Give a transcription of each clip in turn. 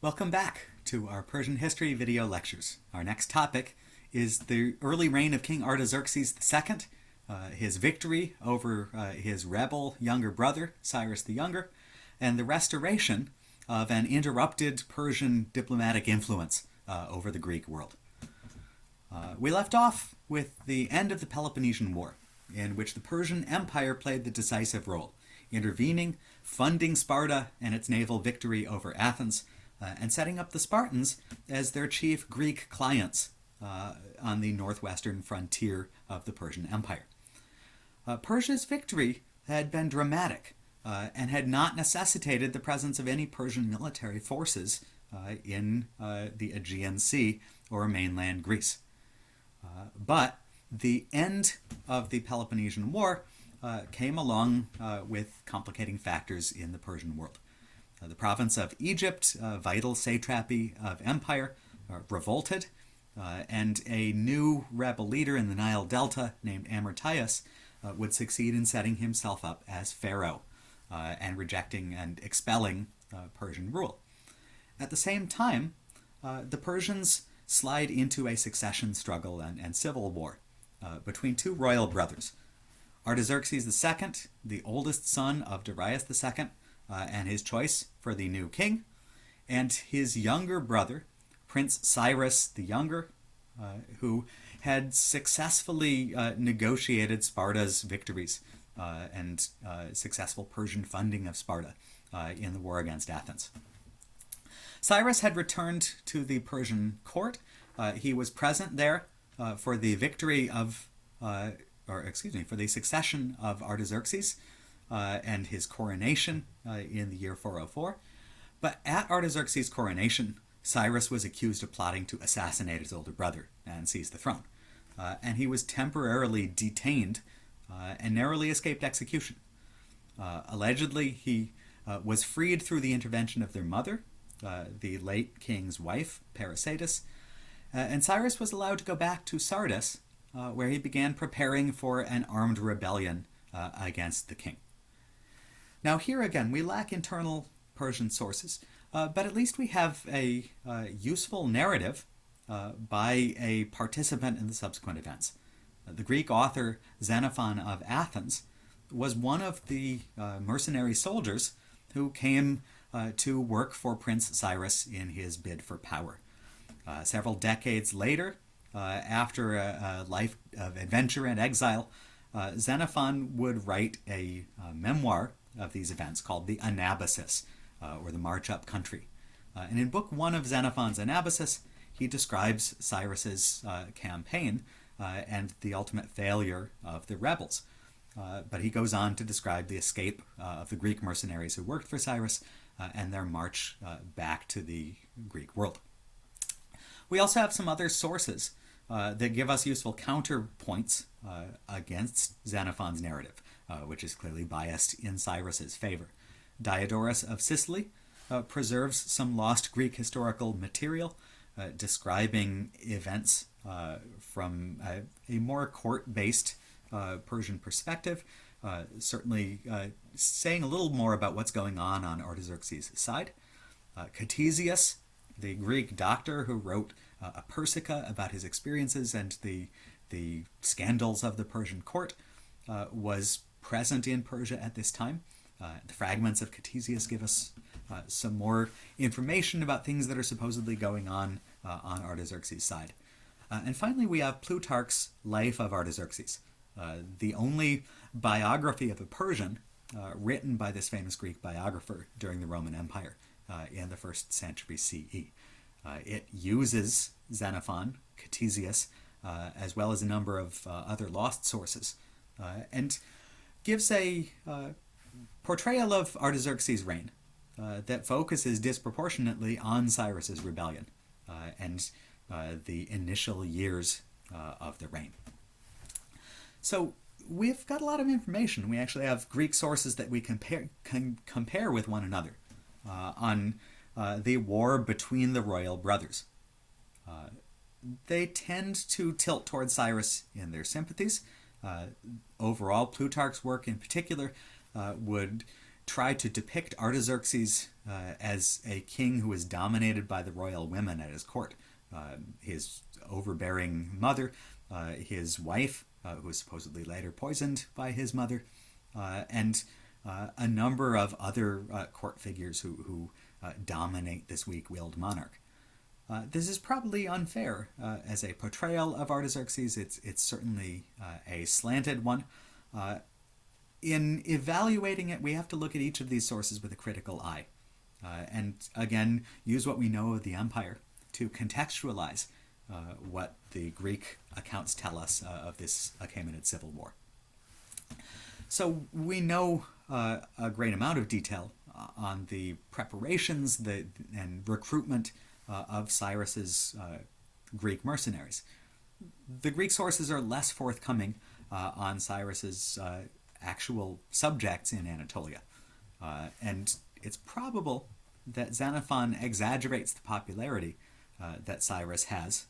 Welcome back to our Persian history video lectures. Our next topic is the early reign of King Artaxerxes II, his victory over his rebel younger brother, Cyrus the Younger, and the restoration of an interrupted Persian diplomatic influence over the Greek world. We left off with the end of the Peloponnesian War, in which the Persian Empire played the decisive role, intervening, funding Sparta and its naval victory over Athens, and setting up the Spartans as their chief Greek clients on the northwestern frontier of the Persian Empire. Persia's victory had been dramatic and had not necessitated the presence of any Persian military forces in the Aegean Sea or mainland Greece. But the end of the Peloponnesian War came along with complicating factors in the Persian world. The province of Egypt, a vital satrapy of empire, revolted, and a new rebel leader in the Nile Delta named Artaxerxes would succeed in setting himself up as pharaoh and rejecting and expelling Persian rule. At the same time, the Persians slide into a succession struggle and civil war between two royal brothers. Artaxerxes II, the oldest son of Darius II, and his choice for the new king, and his younger brother, Prince Cyrus the Younger, who had successfully negotiated Sparta's victories and successful Persian funding of Sparta in the war against Athens. Cyrus had returned to the Persian court. He was present there for the victory of, for the succession of Artaxerxes and his coronation in the year 404. But at Artaxerxes' coronation, Cyrus was accused of plotting to assassinate his older brother and seize the throne. And he was temporarily detained and narrowly escaped execution. Allegedly, he was freed through the intervention of their mother, the late king's wife, Parysatis, and Cyrus was allowed to go back to Sardis, where he began preparing for an armed rebellion against the king. Now here again, we lack internal Persian sources, but at least we have a useful narrative by a participant in the subsequent events. The Greek author Xenophon of Athens was one of the mercenary soldiers who came to work for Prince Cyrus in his bid for power. Several decades later, after a life of adventure and exile, Xenophon would write a memoir of these events called the Anabasis, or the March Up Country. And in Book 1 of Xenophon's Anabasis, he describes Cyrus's campaign and the ultimate failure of the rebels. But he goes on to describe the escape of the Greek mercenaries who worked for Cyrus and their march back to the Greek world. We also have some other sources that give us useful counterpoints against Xenophon's narrative, which is clearly biased in Cyrus's favor. Diodorus of Sicily preserves some lost Greek historical material describing events from a more court-based Persian perspective, certainly saying a little more about what's going on Artaxerxes' side. Ctesias, the Greek doctor who wrote a Persica about his experiences and the scandals of the Persian court, was present in Persia at this time. The fragments of Ctesias give us some more information about things that are supposedly going on Artaxerxes' side. And finally, we have Plutarch's Life of Artaxerxes, the only biography of a Persian written by this famous Greek biographer during the Roman Empire in the 1st century CE. It uses Xenophon, Ctesias, as well as a number of other lost sources, and gives a portrayal of Artaxerxes' reign that focuses disproportionately on Cyrus's rebellion and the initial years of the reign. So we've got a lot of information. We actually have Greek sources that we can compare with one another on the war between the royal brothers. They tend to tilt towards Cyrus in their sympathies. Overall, Plutarch's work in particular would try to depict Artaxerxes as a king who was dominated by the royal women at his court. His overbearing mother, his wife, who was supposedly later poisoned by his mother, and a number of other court figures who dominate this weak-willed monarch. This is probably unfair as a portrayal of Artaxerxes. It's certainly a slanted one. In evaluating it, we have to look at each of these sources with a critical eye. And again, use what we know of the empire to contextualize what the Greek accounts tell us of this Achaemenid civil war. So we know a great amount of detail on the preparations and recruitment of Cyrus's Greek mercenaries. The Greek sources are less forthcoming on Cyrus's actual subjects in Anatolia. And it's probable that Xenophon exaggerates the popularity that Cyrus has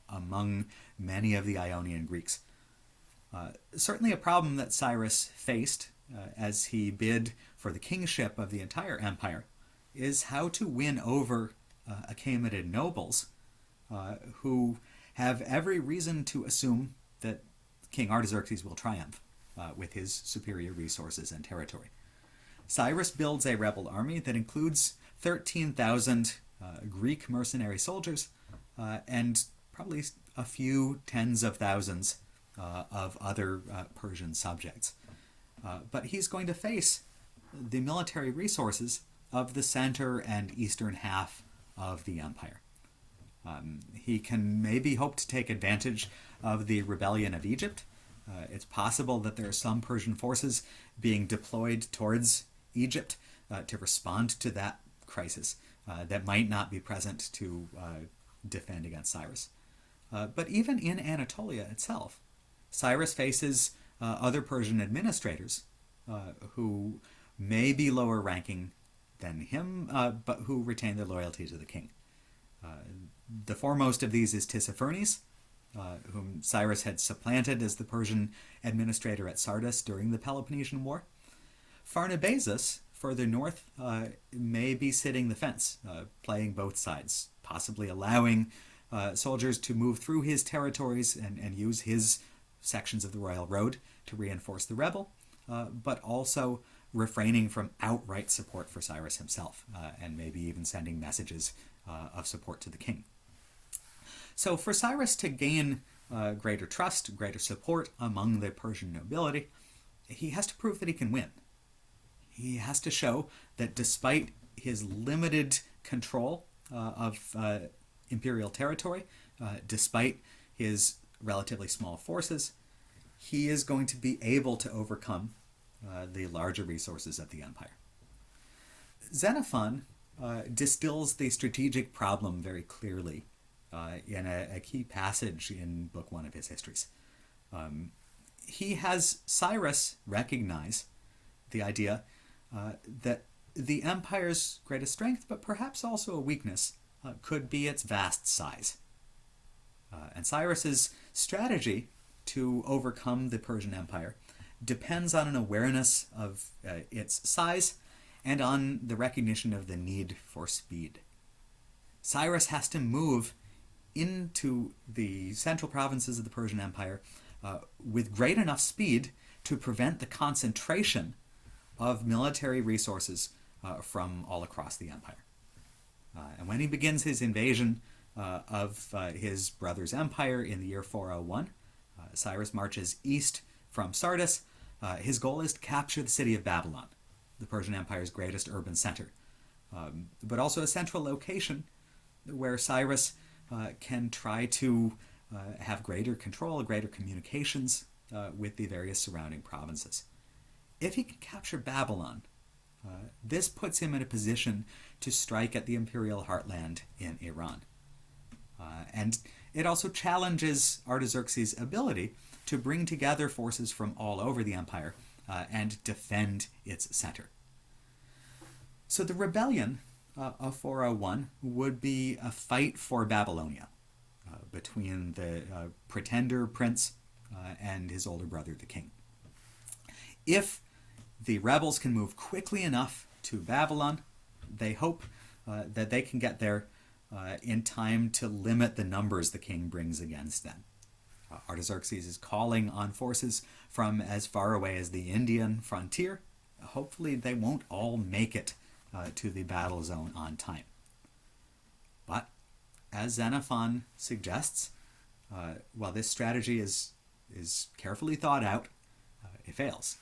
among many of the Ionian Greeks. Certainly a problem that Cyrus faced as he bid for the kingship of the entire empire is how to win over Achaemenid nobles who have every reason to assume that King Artaxerxes will triumph with his superior resources and territory. Cyrus builds a rebel army that includes 13,000 Greek mercenary soldiers and probably a few tens of thousands of other Persian subjects. But he's going to face the military resources of the center and eastern half of the empire. He can maybe hope to take advantage of the rebellion of Egypt. It's possible that there are some Persian forces being deployed towards Egypt to respond to that crisis that might not be present to defend against Cyrus. But even in Anatolia itself, Cyrus faces other Persian administrators who may be lower ranking than him, but who retain their loyalty to the king. The foremost of these is Tissaphernes, whom Cyrus had supplanted as the Persian administrator at Sardis during the Peloponnesian War. Pharnabazus, further north, may be sitting the fence, playing both sides, possibly allowing soldiers to move through his territories and use his sections of the royal road to reinforce the rebel, but also refraining from outright support for Cyrus himself, and maybe even sending messages of support to the king. So for Cyrus to gain greater trust, greater support among the Persian nobility, he has to prove that he can win. He has to show that despite his limited control of imperial territory, despite his relatively small forces, he is going to be able to overcome the larger resources of the empire. Xenophon distills the strategic problem very clearly in a key passage in Book 1 of his histories. He has Cyrus recognize the idea that the empire's greatest strength, but perhaps also a weakness, could be its vast size. And Cyrus's strategy to overcome the Persian Empire depends on an awareness of its size and on the recognition of the need for speed. Cyrus has to move into the central provinces of the Persian Empire with great enough speed to prevent the concentration of military resources from all across the empire. And when he begins his invasion of his brother's empire in the year 401, Cyrus marches east from Sardis. His goal is to capture the city of Babylon, the Persian Empire's greatest urban center, but also a central location where Cyrus can try to have greater control, greater communications with the various surrounding provinces. If he can capture Babylon, this puts him in a position to strike at the imperial heartland in Iran. And it also challenges Artaxerxes' ability to bring together forces from all over the empire and defend its center. So the rebellion of 401 would be a fight for Babylonia between the pretender prince and his older brother, the king. If the rebels can move quickly enough to Babylon, they hope that they can get there in time to limit the numbers the king brings against them. Artaxerxes is calling on forces from as far away as the Indian frontier. Hopefully they won't all make it to the battle zone on time. But as Xenophon suggests, while this strategy is carefully thought out, it fails.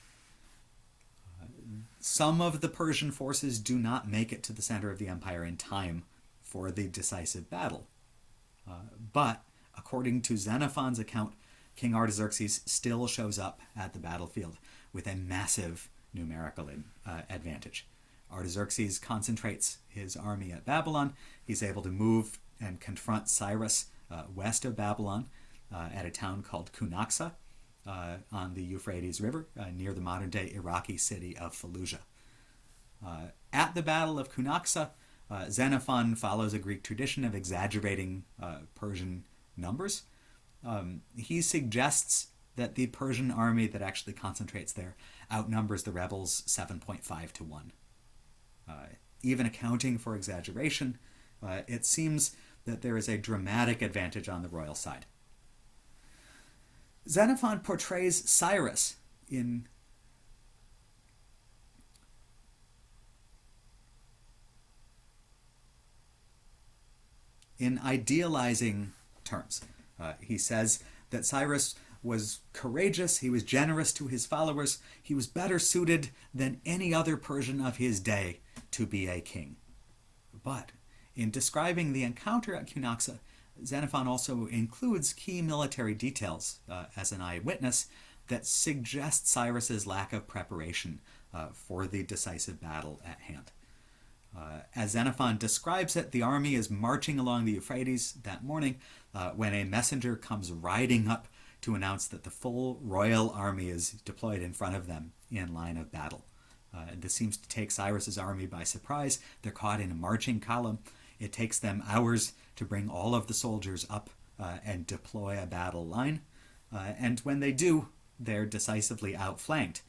Some of the Persian forces do not make it to the center of the empire in time for the decisive battle. But according to Xenophon's account, King Artaxerxes still shows up at the battlefield with a massive numerical advantage. Artaxerxes concentrates his army at Babylon. He's able to move and confront Cyrus west of Babylon at a town called Cunaxa on the Euphrates River near the modern-day Iraqi city of Fallujah. At the Battle of Cunaxa, Xenophon follows a Greek tradition of exaggerating Persian numbers. He suggests that the Persian army that actually concentrates there outnumbers the rebels 7.5 to 1. Even accounting for exaggeration, it seems that there is a dramatic advantage on the royal side. Xenophon portrays Cyrus in idealizing terms. He says that Cyrus was courageous, he was generous to his followers, he was better suited than any other Persian of his day to be a king. But in describing the encounter at Cunaxa, Xenophon also includes key military details as an eyewitness that suggest Cyrus's lack of preparation for the decisive battle at hand. As Xenophon describes it, the army is marching along the Euphrates that morning when a messenger comes riding up to announce that the full royal army is deployed in front of them in line of battle. This seems to take Cyrus's army by surprise. They're caught in a marching column. It takes them hours to bring all of the soldiers up and deploy a battle line. And when they do, they're decisively outflanked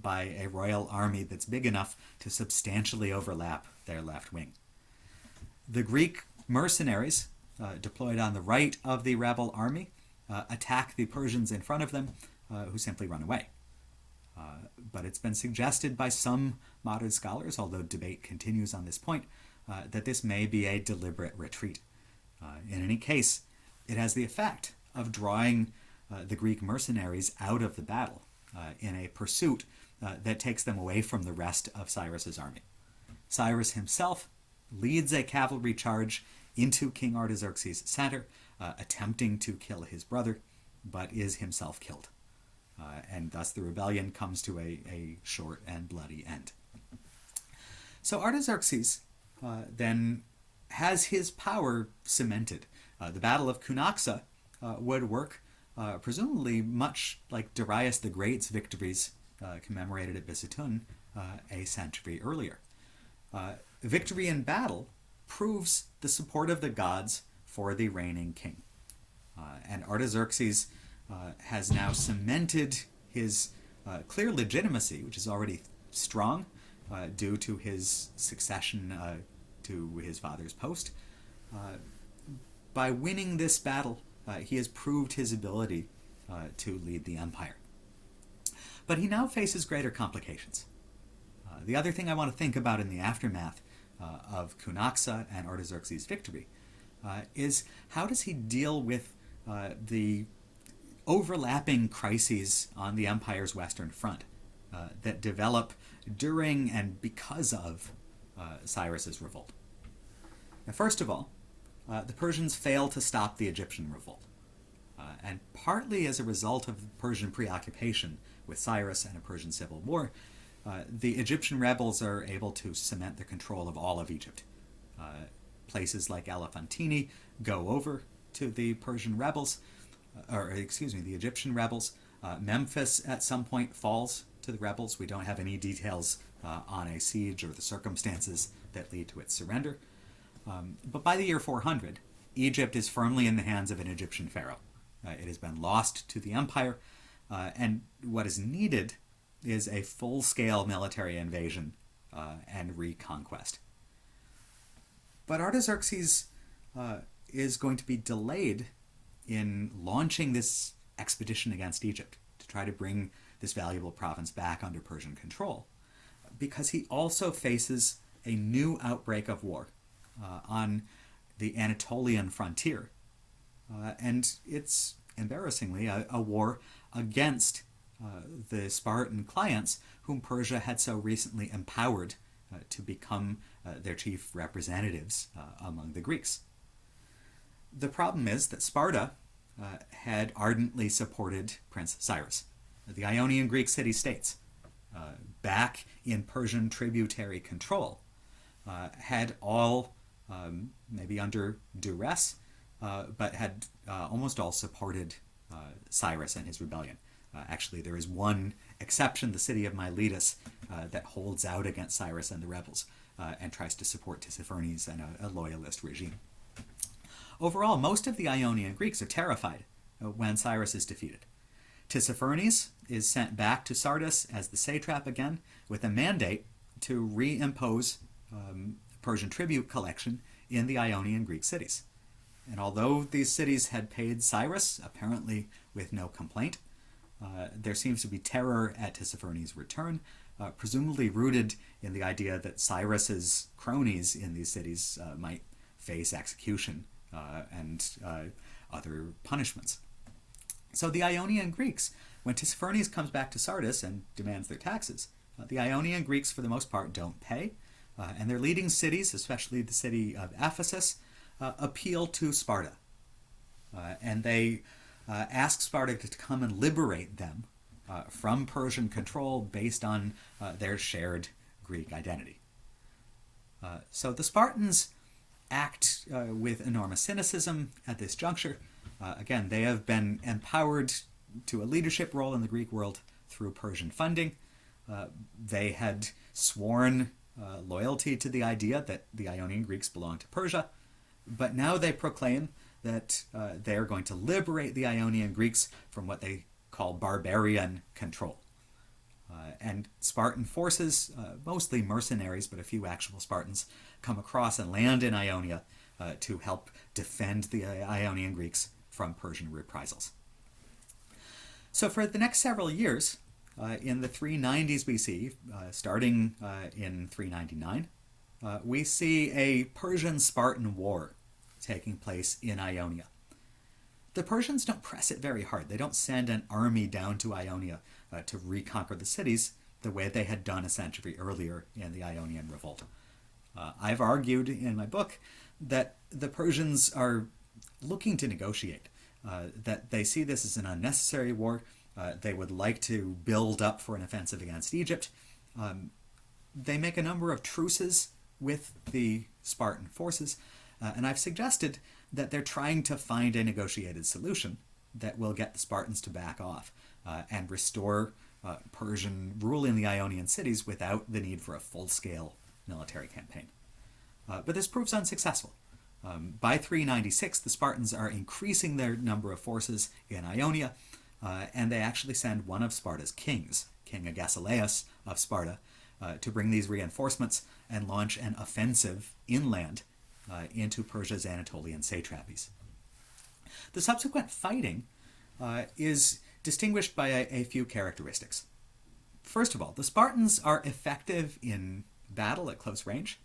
by a royal army that's big enough to substantially overlap their left wing. The Greek mercenaries deployed on the right of the rebel army attack the Persians in front of them, who simply run away. But it's been suggested by some modern scholars, although debate continues on this point, that this may be a deliberate retreat. In any case, it has the effect of drawing the Greek mercenaries out of the battle in a pursuit that takes them away from the rest of Cyrus's army. Cyrus himself leads a cavalry charge into King Artaxerxes' center, attempting to kill his brother, but is himself killed. And thus the rebellion comes to a short and bloody end. So Artaxerxes then has his power cemented. The Battle of Cunaxa would work presumably much like Darius the Great's victories commemorated at Bisitun a century earlier. Victory in battle proves the support of the gods for the reigning king. And Artaxerxes has now cemented his clear legitimacy, which is already strong due to his succession to his father's post. By winning this battle, he has proved his ability to lead the empire. But he now faces greater complications. The other thing I want to think about in the aftermath of Cunaxa and Artaxerxes' victory is how does he deal with the overlapping crises on the empire's western front that develop during and because of Cyrus's revolt. Now, first of all, the Persians fail to stop the Egyptian revolt. And partly as a result of Persian preoccupation with Cyrus and a Persian civil war, the Egyptian rebels are able to cement their control of all of Egypt. Places like Elephantine go over to the Persian rebels, the Egyptian rebels. Memphis at some point falls to the rebels. We don't have any details on a siege or the circumstances that lead to its surrender. But by the year 400, Egypt is firmly in the hands of an Egyptian pharaoh. It has been lost to the empire, and what is needed is a full-scale military invasion and reconquest. But Artaxerxes is going to be delayed in launching this expedition against Egypt to try to bring this valuable province back under Persian control, because he also faces a new outbreak of war on the Anatolian frontier. And it's, embarrassingly, a war against the Spartan clients whom Persia had so recently empowered to become their chief representatives among the Greeks. The problem is that Sparta had ardently supported Prince Cyrus. The Ionian Greek city-states, back in Persian tributary control, had all, maybe under duress, but had almost all supported Cyrus and his rebellion. Actually, there is one exception, the city of Miletus, that holds out against Cyrus and the rebels and tries to support Tissaphernes and a loyalist regime. Overall, most of the Ionian Greeks are terrified when Cyrus is defeated. Tissaphernes is sent back to Sardis as the satrap again, with a mandate to reimpose Persian tribute collection in the Ionian Greek cities. And although these cities had paid Cyrus, apparently with no complaint, there seems to be terror at Tissaphernes' return, presumably rooted in the idea that Cyrus's cronies in these cities might face execution and other punishments. So the Ionian Greeks, when Tissaphernes comes back to Sardis and demands their taxes, the Ionian Greeks, for the most part, don't pay, and their leading cities, especially the city of Ephesus, appeal to Sparta. And they ask Sparta to come and liberate them from Persian control based on their shared Greek identity. So the Spartans act with enormous cynicism at this juncture. Again, they have been empowered to a leadership role in the Greek world through Persian funding. They had sworn loyalty to the idea that the Ionian Greeks belonged to Persia, but now they proclaim that they are going to liberate the Ionian Greeks from what they call barbarian control. And Spartan forces, mostly mercenaries, but a few actual Spartans, come across and land in Ionia to help defend the Ionian Greeks from Persian reprisals. So for the next several years, in the 390s BC, starting in 399, we see a Persian-Spartan war taking place in Ionia. The Persians don't press it very hard. They don't send an army down to Ionia to reconquer the cities the way they had done a century earlier in the Ionian Revolt. I've argued in my book that the Persians are looking to negotiate, that they see this as an unnecessary war. They would like to build up for an offensive against Egypt. They make a number of truces with the Spartan forces, and I've suggested that they're trying to find a negotiated solution that will get the Spartans to back off and restore Persian rule in the Ionian cities without the need for a full-scale military campaign. But this proves unsuccessful. By 396, the Spartans are increasing their number of forces in Ionia, and they actually send one of Sparta's kings, King Agesilaus of Sparta, to bring these reinforcements and launch an offensive inland into Persia's Anatolian satrapies. The subsequent fighting is distinguished by a few characteristics. First of all, the Spartans are effective in battle at close range.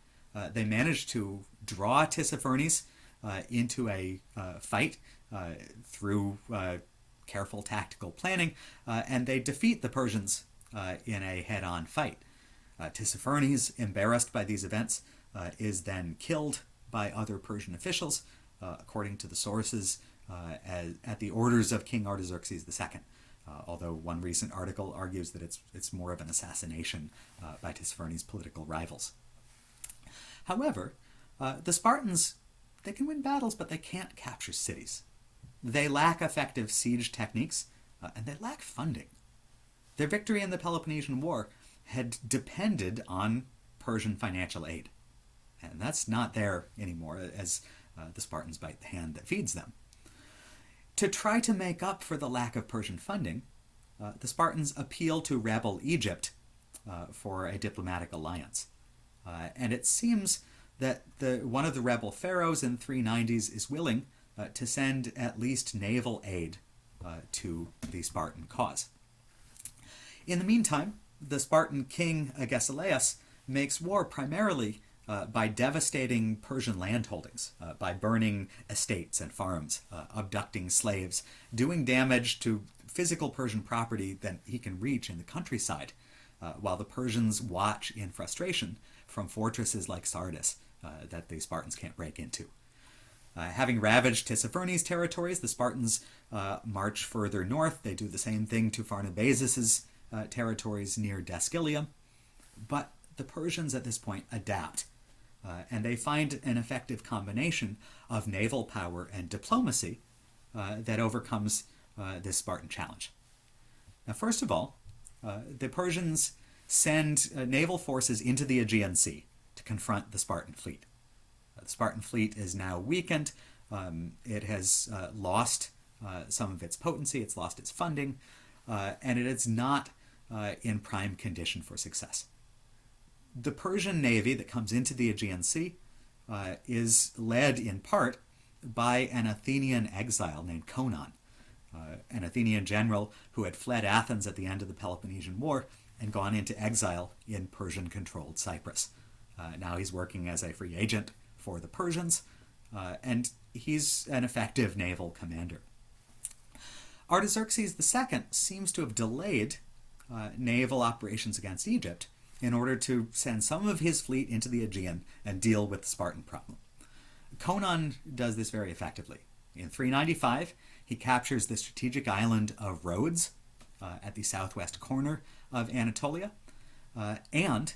They manage to draw Tissaphernes into a fight through careful tactical planning, and they defeat the Persians in a head-on fight. Tissaphernes, embarrassed by these events, is then killed by other Persian officials, according to the sources, at the orders of King Artaxerxes II, although one recent article argues that it's more of an assassination by Tissaphernes' political rivals. However, the Spartans, they can win battles, but they can't capture cities. They lack effective siege techniques, and they lack funding. Their victory in the Peloponnesian War had depended on Persian financial aid, and that's not there anymore, as the Spartans bite the hand that feeds them. To try to make up for the lack of Persian funding, the Spartans appeal to rebel Egypt for a diplomatic alliance. And it seems that one of the rebel pharaohs in the 390s is willing to send at least naval aid to the Spartan cause. In the meantime, the Spartan king Agesilaus makes war primarily by devastating Persian landholdings, by burning estates and farms, abducting slaves, doing damage to physical Persian property that he can reach in the countryside, while the Persians watch in frustration from fortresses like Sardis that the Spartans can't break into. Having ravaged Tissaphernes' territories, the Spartans march further north. They do the same thing to Pharnabazus' territories near Daskylium. But the Persians at this point adapt, and they find an effective combination of naval power and diplomacy that overcomes this Spartan challenge. Now, first of all, the Persians send naval forces into the Aegean Sea to confront the Spartan fleet. The Spartan fleet is now weakened. It has lost some of its potency, it's lost its funding, and it is not in prime condition for success. The Persian navy that comes into the Aegean Sea is led in part by an Athenian exile named Conon, an Athenian general who had fled Athens at the end of the Peloponnesian War and gone into exile in Persian-controlled Cyprus. Now he's working as a free agent for the Persians, and he's an effective naval commander. Artaxerxes II seems to have delayed naval operations against Egypt in order to send some of his fleet into the Aegean and deal with the Spartan problem. Conon does this very effectively. In 395, he captures the strategic island of Rhodes at the southwest corner of Anatolia, and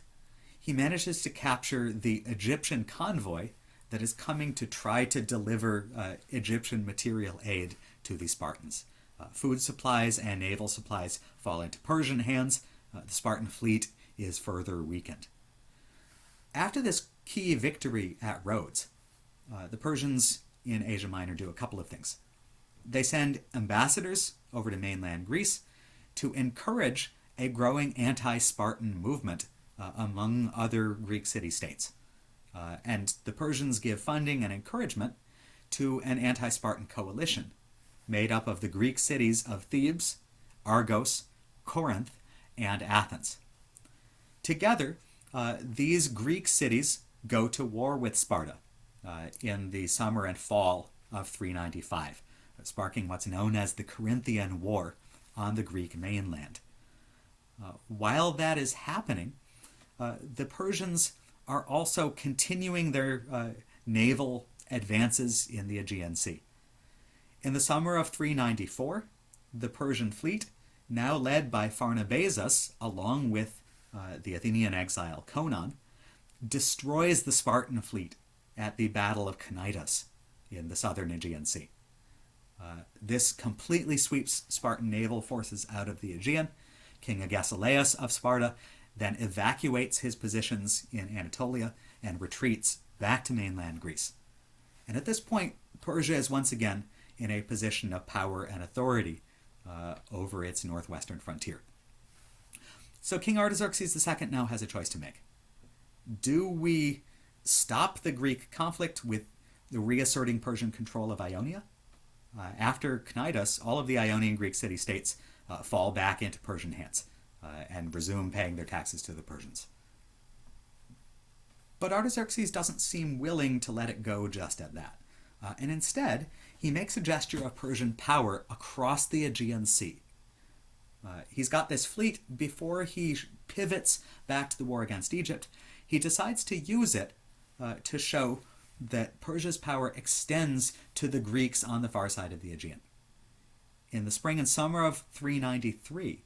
he manages to capture the Egyptian convoy that is coming to try to deliver Egyptian material aid to the Spartans. Food supplies and naval supplies fall into Persian hands. The Spartan fleet is further weakened. After this key victory at Rhodes, the Persians in Asia Minor do a couple of things. They send ambassadors over to mainland Greece to encourage a growing anti-Spartan movement among other Greek city-states. And the Persians give funding and encouragement to an anti-Spartan coalition made up of the Greek cities of Thebes, Argos, Corinth, and Athens. Together, these Greek cities go to war with Sparta in the summer and fall of 395, sparking what's known as the Corinthian War on the Greek mainland. While that is happening, the Persians are also continuing their naval advances in the Aegean Sea. In the summer of 394, the Persian fleet, now led by Pharnabazus along with the Athenian exile Conon, destroys the Spartan fleet at the Battle of Cnidus in the southern Aegean Sea. This completely sweeps Spartan naval forces out of the Aegean. King Agesilaus of Sparta then evacuates his positions in Anatolia and retreats back to mainland Greece. And at this point, Persia is once again in a position of power and authority over its northwestern frontier. So King Artaxerxes II now has a choice to make. Do we stop the Greek conflict with the reasserting Persian control of Ionia? After Cnidus, all of the Ionian Greek city-states fall back into Persian hands and resume paying their taxes to the Persians. But Artaxerxes doesn't seem willing to let it go just at that. And instead, he makes a gesture of Persian power across the Aegean Sea. He's got this fleet. Before he pivots back to the war against Egypt, he decides to use it to show that Persia's power extends to the Greeks on the far side of the Aegean. In the spring and summer of 393,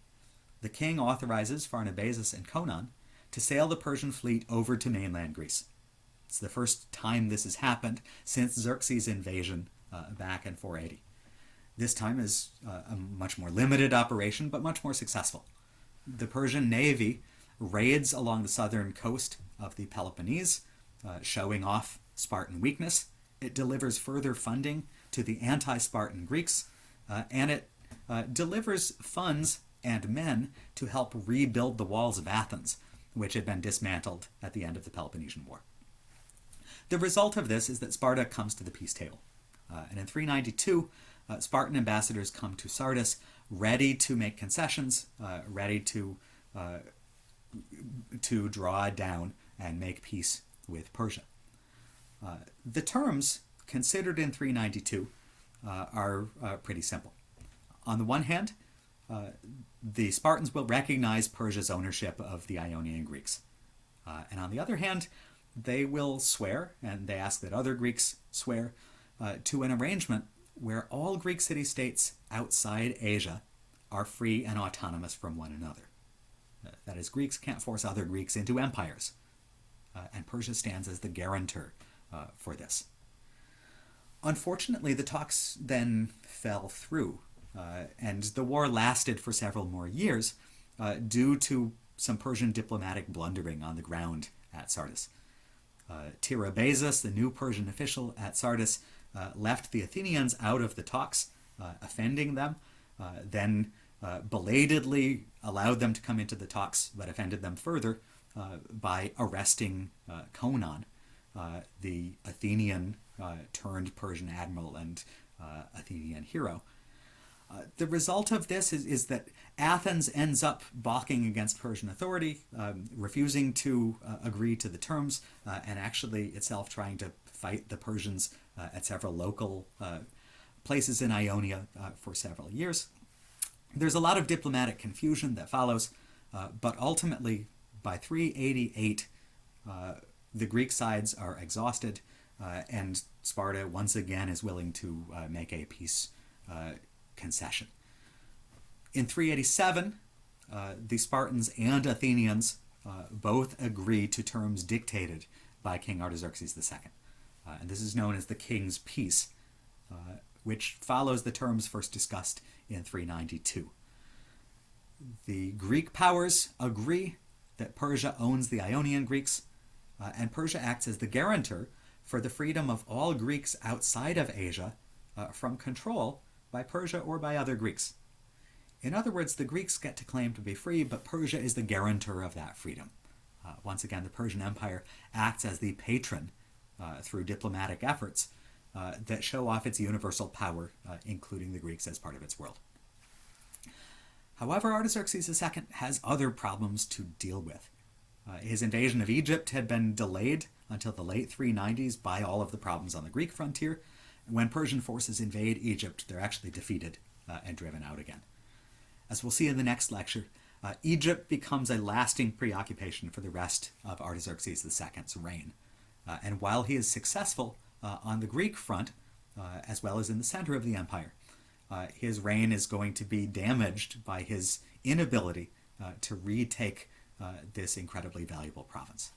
the king authorizes Pharnabazus and Conon to sail the Persian fleet over to mainland Greece. It's the first time this has happened since Xerxes' invasion back in 480. This time is a much more limited operation, but much more successful. The Persian navy raids along the southern coast of the Peloponnese, showing off Spartan weakness. It delivers further funding to the anti-Spartan Greeks, and it delivers funds and men to help rebuild the walls of Athens, which had been dismantled at the end of the Peloponnesian War. The result of this is that Sparta comes to the peace table. And in 392, Spartan ambassadors come to Sardis ready to make concessions, ready to draw down and make peace with Persia. The terms considered in 392 are pretty simple. On the one hand, the Spartans will recognize Persia's ownership of the Ionian Greeks. And on the other hand, they will swear, and they ask that other Greeks swear, to an arrangement where all Greek city-states outside Asia are free and autonomous from one another. That is, Greeks can't force other Greeks into empires. And Persia stands as the guarantor for this. Unfortunately, the talks then fell through, and the war lasted for several more years due to some Persian diplomatic blundering on the ground at Sardis. Tiribazus, the new Persian official at Sardis, left the Athenians out of the talks, offending them, then belatedly allowed them to come into the talks, but offended them further by arresting Conon, the Athenian turned Persian admiral and Athenian hero. The result of this is that Athens ends up balking against Persian authority, refusing to agree to the terms, and actually itself trying to fight the Persians at several local places in Ionia for several years. There's a lot of diplomatic confusion that follows, but ultimately, by 388, the Greek sides are exhausted, and Sparta once again is willing to make a peace concession. In 387, the Spartans and Athenians both agree to terms dictated by King Artaxerxes II. And this is known as the King's Peace, which follows the terms first discussed in 392. The Greek powers agree that Persia owns the Ionian Greeks, and Persia acts as the guarantor for the freedom of all Greeks outside of Asia from control by Persia or by other Greeks. In other words, the Greeks get to claim to be free, but Persia is the guarantor of that freedom. Once again, the Persian Empire acts as the patron through diplomatic efforts that show off its universal power, including the Greeks as part of its world. However, Artaxerxes II has other problems to deal with. His invasion of Egypt had been delayed until the late 390s by all of the problems on the Greek frontier. When Persian forces invade Egypt, they're actually defeated and driven out again. As we'll see in the next lecture, Egypt becomes a lasting preoccupation for the rest of Artaxerxes II's reign. And while he is successful on the Greek front, as well as in the center of the empire, his reign is going to be damaged by his inability to retake this incredibly valuable province.